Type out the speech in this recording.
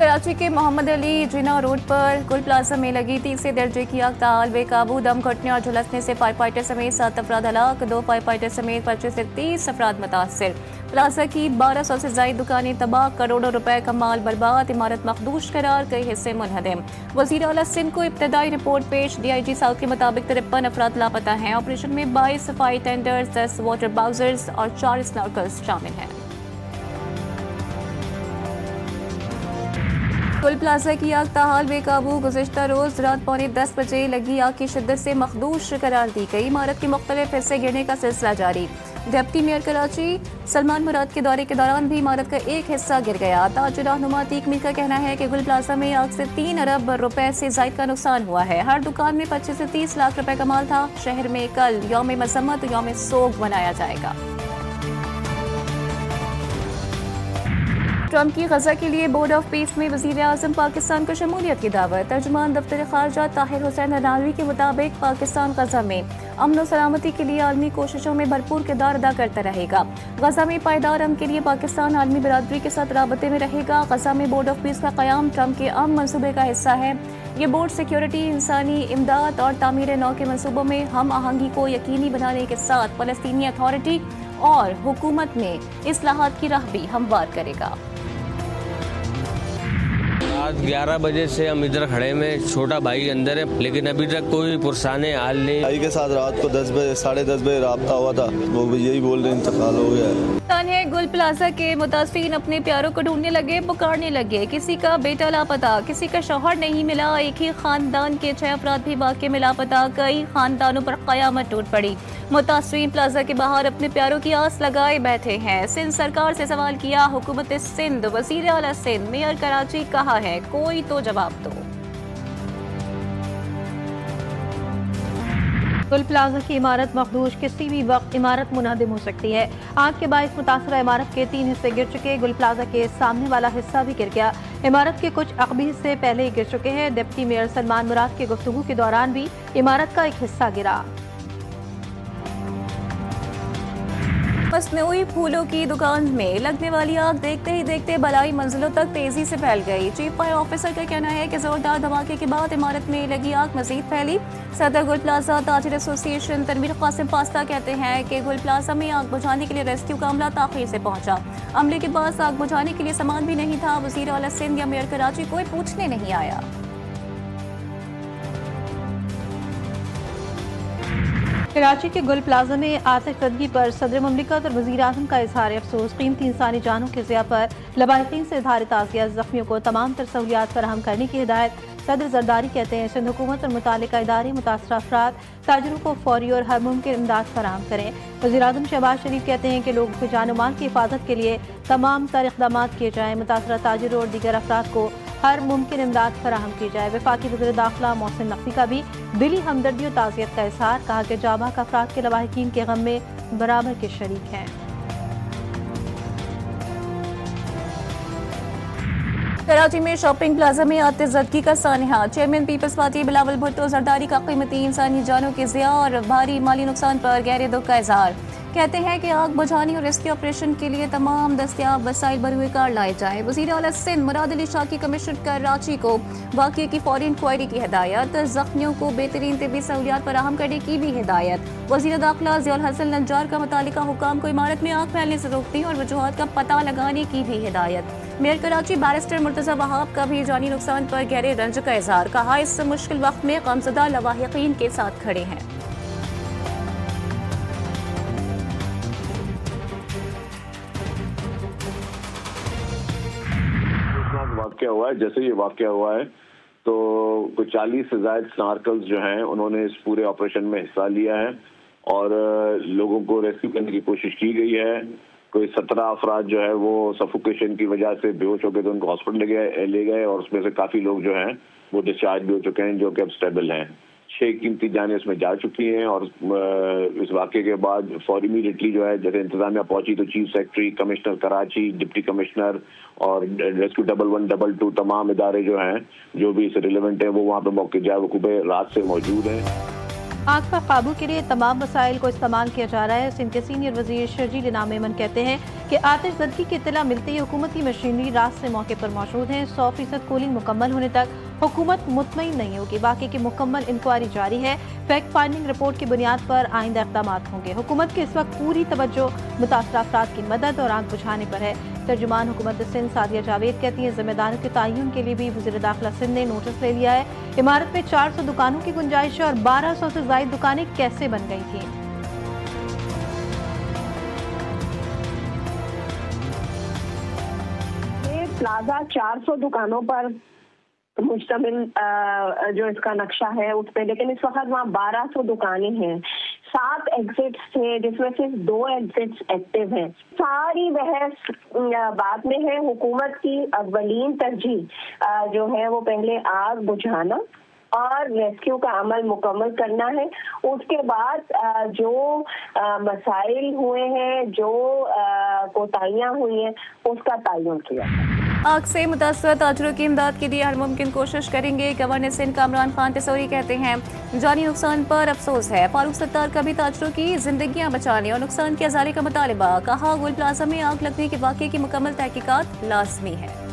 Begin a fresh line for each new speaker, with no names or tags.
कराची के मोहम्मद अली जिना रोड पर गुल प्लाजा में लगी तीसरे दर्जे की आग ताल बेकाबू, दम घुटने और झुलसने से फायर फाइटर समेत 7 अफराद हलाक, 2 फायर फाइटर समेत 25 से 30 अफराद मुतासर। प्लाजा की 1200 से ज्यादा दुकानें तबाह, करोड़ों रुपए का माल बर्बाद, इमारत मखदूश करार, कई हिस्से मुनहदम। वजीर आला सिंध को इब्तदाई रिपोर्ट पेश, DIG साउथ के मुताबिक 53 अफराद लापता हैं। ऑपरेशन में 22 सफाई टेंडर्स, 10 वाटर बाउजर्स और 4 स्नॉर्कल्स शामिल हैं। गुल प्लाजा की आग ताहाल बेकाबू, गुज़िश्ता रोज रात 9:45 बजे लगी आग की शिद्दत से मखदूश करार दी गई। इमारत के मुख्तलिफ हिस्से गिरने का सिलसिला जारी। डिप्टी मेयर कराची सलमान मुराद के दौरे के दौरान भी इमारत का एक हिस्सा गिर गया। ताजिर रहनुमा तीक मीर का कहना है कि गुल प्लाजा में आग से 3 अरब रुपए से जायद का नुकसान हुआ है। हर दुकान में 25 से 30 लाख रुपए का माल था। शहर में कल यौम मजम्मत, यौम सोग मनाया जाएगा। ट्रंप की गजा के लिए बोर्ड ऑफ पीस में वज़ीर आज़म पाकिस्तान को शमूलियत की दावत। तर्जुमान दफ्तर खारजा ताहिर हुसैन रनावी के मुताबिक पाकिस्तान गजा में अमन और सलामती के लिए आलमी कोशिशों में भरपूर किरदार अदा करता रहेगा। गजा में पायदार अमन के लिए पाकिस्तान आलमी बिरादरी के साथ राबते में रहेगा। गजा में बोर्ड ऑफ पीस का क़याम ट्रंप के अमन मनसूबे का हिस्सा है। ये बोर्ड सिक्योरिटी, इंसानी इमदाद और तामीर नौ के मनसूबों में हम आहंगी को यकीनी बनाने के साथ फ़लस्तीनी अथॉरिटी और हुकूमत में इस्लाहात की राह भी हमवार करेगा।
रात 11 बजे से हम इधर खड़े में, छोटा भाई अंदर है लेकिन अभी तक कोई पुरसाने हाल नहीं।
भाई के साथ रात को 10 बजे 10:30 बजे रब्ता हुआ था, वो यही बोल रहे इंतकाल हो गया
है। गुल प्लाजा के मुतासरीन अपने प्यारों को ढूंढने लगे, पुकारने लगे। किसी का बेटा लापता, किसी का शौहर नहीं मिला। एक ही खानदान के 6 अफराद भी वाक़े में लापता। कई खानदानों पर क़यामत टूट पड़ी। मुतासरीन प्लाजा के बाहर अपने प्यारों की आस लगाए बैठे हैं। सिंध सरकार से सवाल किया, हुकूमत सिंध, वज़ीर आला सिंध, मेयर कराची कहाँ है, कोई तो जवाब दो।
गुल प्लाजा की इमारत मखदूश, किसी भी वक्त इमारत मुनहदम हो सकती है। आग के बाइस मुतासरा इमारत के 3 हिस्से गिर चुके। गुल प्लाजा के सामने वाला हिस्सा भी गिर गया। इमारत के कुछ अक़बी हिस्से पहले ही गिर चुके हैं। डिप्टी मेयर सलमान मुराद की गुफ्तगू के दौरान भी इमारत का एक हिस्सा गिरा।
मसनूई फूलों की दुकान में लगने वाली आग देखते ही देखते बलाई मंजिलों तक तेजी से फैल गई। चीफ फायर ऑफिसर का कहना है कि जोरदार धमाके के बाद इमारत में लगी आग मजीद फैली। सदर गुल प्लाजा ताजिर एसोसिएशन तनवीर कासिम पास्ता कहते हैं कि गुल प्लाजा में आग बुझाने के लिए रेस्क्यू का अमला ताखीर से पहुंचा। अमले के पास आग बुझाने के लिए सामान भी नहीं था। वज़ीर आला सिंध या मेयर कराची कोई पूछने नहीं आया।
कराची के गुल प्लाजा में आतिशज़दगी पर सदर मुमलिकत और वज़ीर आज़म का इज़हार अफसोस। कीमती इंसानी जानों के ज़िया पर लवाहिकीन से इज़हार ताज़ियत। ज़ख्मियों को तमाम तर सहूलियात फराहम करने की हिदायत। सदर जरदारी कहते हैं सिंध हुकूमत और मुतालिका इदारे मुतासरा अफराद ताजरों को फौरी और हर मुमकिन इमदाद फराहम करें। वज़ीर आज़म शहबाज शरीफ कहते हैं कि लोगों के जान माल की हिफाजत के लिए तमाम तर इक़दाम किए जाएँ। मुतासरा ताजरों और दीगर अफराद को हर मुमकिन इमदाद फराहम की जाए। वफाकी वज़ीर दाखिला मोहसिन नकवी का भी दिली हमदर्दी और ताज़ियत का इज़हार। कहा कि जाबाक अफराद के लवाहिकीन के गम में बराबर के शरीक हैं।
कराची में शॉपिंग प्लाजा में आतिशज़दगी का सानहा। चेयरमैन पीपल्स पार्टी बिलावल भुट्टो जरदारी का कीमती इंसानी जानों के ज़िया और भारी माली नुकसान पर गहरे दुख का इज़हार। कहते हैं कि आग बुझाने और रेस्क्यू ऑपरेशन के लिए तमाम दस्तियाब वसाइल बरूए कार लाए जाए। वज़ीर आला सिंध मुराद अली शाह की कमिश्नर कराची को वाक़े की फौरी इंक्वायरी की हिदायत। ज़ख्मियों को बेहतरीन तिब्बी सहूलियात फराहम करने की भी हिदायत। वज़ीर दाखिला ज़ियाउल हसन नज्जार का मुतालिका हुकाम को इमारत में आग फैलने से रोकने और वजूहात का पता लगाने की भी हिदायत। मेयर कराची बैरिस्टर मुर्तज़ा वहाब का भी जानी नुकसान पर गहरे रंज का इज़हार। कहा, इस मुश्किल वक्त में गमज़दा लवाहिकीन के साथ खड़े हैं।
वाक़या हुआ है, जैसे ये वाक़या हुआ है तो कुछ 40 से ज़ायद स्नार्कल्स जो हैं उन्होंने इस पूरे ऑपरेशन में हिस्सा लिया है और लोगों को रेस्क्यू करने की कोशिश की गई है। कोई 17 अफराद जो है वो सफोकेशन की वजह से बेहोश हो गए तो उनको हॉस्पिटल ले गए और उसमें से काफ़ी लोग जो हैं वो डिस्चार्ज भी हो चुके हैं जो कि अब स्टेबल हैं। 6 कीमती जानें उसमें जा चुकी हैं और इस वाक़े के बाद फॉर इमीडिएटली जो है जैसे इंतजामिया पहुंची तो chief secretary, commissioner Karachi, deputy commissioner और रेस्क्यू 1122 तमाम इदारे जो हैं जो भी इससे रिलेवेंट हैं वो वहाँ पे मौके जाए वकूफ़े रात से मौजूद हैं।
आग पर काबू के लिए तमाम वसाइल को इस्तेमाल किया जा रहा है। सिंध के सीनियर वजीर शर्जील इनाम मेमन कहते हैं कि आतिशज़दगी की इत्तला मिलते ही हुकूमती मशीनरी रात से मौके पर मौजूद है। 100% कूलिंग मुकम्मल होने तक हुकूमत मुतमईन नहीं होगी। बाकी की मुकम्मल इंक्वायरी जारी है। फैक्ट फाइंडिंग रिपोर्ट की बुनियाद पर आइंदा इक़दाम होंगे। हुकूमत की इस वक्त पूरी तवज्जो मुतासरा अफराद की मदद और आग बुझाने पर है। तर्जुमान हुकूमत सिंध सादिया जावेद कहती हैं जिम्मेदारों के तयन के लिए भी वज़ीर दाखिला सिंध ने नोटिस ले लिया है। इमारत में 400 दुकानों की गुंजाइश है और 1200 से ज़ायद दुकानें कैसे बन गई थी।
ये प्लाजा 400 दुकानों पर मुश्तमिल जो इसका नक्शा है उस पे, लेकिन इस वक्त वहाँ 1200 दुकानें हैं। 7 एग्जिट्स थे जिसमें सिर्फ 2 एग्जिट्स एक्टिव हैं। सारी बहस बाद में है। हुकूमत की अव्वलीन तरजीह जो है वो पहले आग बुझाना और रेस्क्यू का अमल मुकम्मल करना है। उसके बाद जो मसाइल हुए हैं, जो कोताहियाँ हुई हैं, उसका तयन किया जाए।
आग से मुतासर ताजरों की इमदाद के लिए हर मुमकिन कोशिश करेंगे। गवर्नर सिंध कामरान खान तसौरी कहते हैं जानी नुकसान पर अफसोस है। फारूक सत्तार का भी ताजरों की जिंदगियां बचाने और नुकसान के अजाले का मुतालबा। कहा गोल प्लाजा में आग लगने के वाक़े की मुकम्मल तहकीकात लाजमी है।